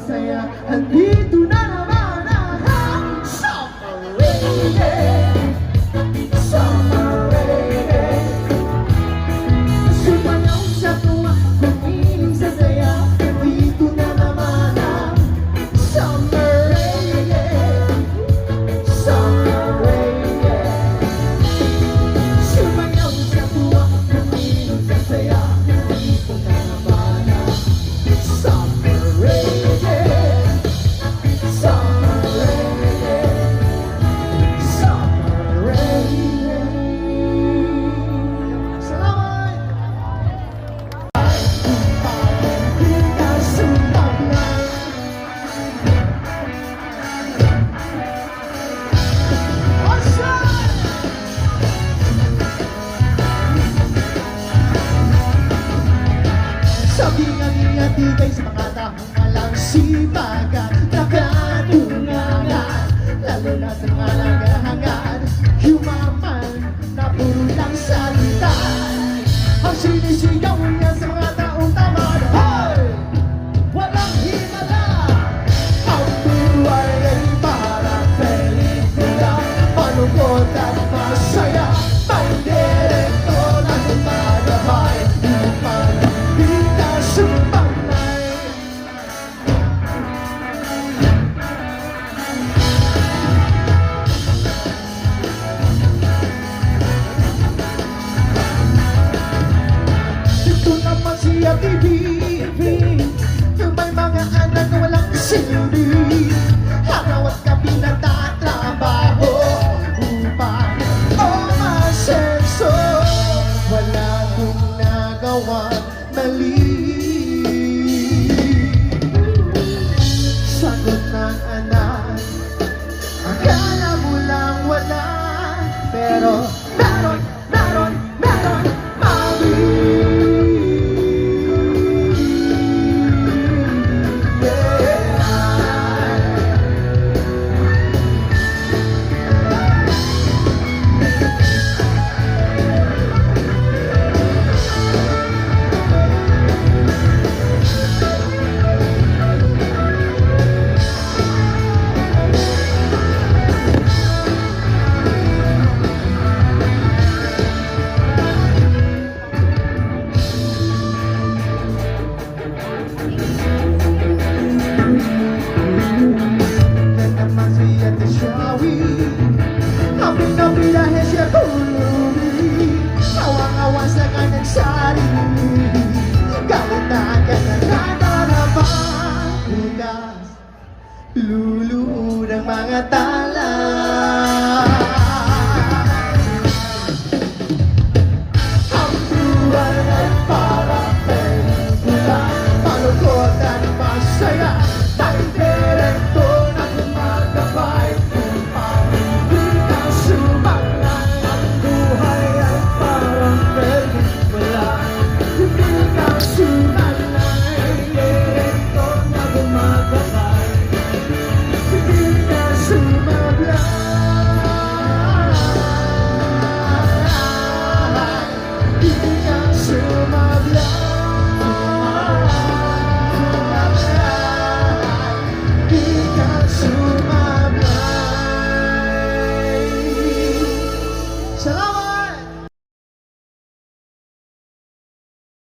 saya. Andito na naman ang summer rain. Summer rain. Sumayaw sa tuwa, kumiling sa saya. Andito na naman ang summer rain. Summer rain. Sumayaw sa tuwa, kumiling sa saya. Andito na naman ang summer rain. Summer rain. Summer rain. Salamat! Sabi nga niya tigay sa mga taong walang sibagan, nakatungangan, lalo na sa mga nagahangan, yumaman na puro lang salita. Ang sinisigaw niya sa mga taong tamad, hoy! Walang himala. Ang buhay ay parang pelikula, malungkot at masaya. May direktor na lumalaban upang ligtas ang panay. Ito naman siya TV, may mga anak na walang silbi. Araw at gabi nagtatrabaho upang umasenso. Wala kong nagawang mali. Sagot ng anak, akala mo lang wala, pero meron, meron, meron, mami. Naman siya di siyawi, happy dahil siya tulungi. Awang-awa sa kanyang sarili, galit na kanyang nadarama. Hudas, luluhod ang mga tao.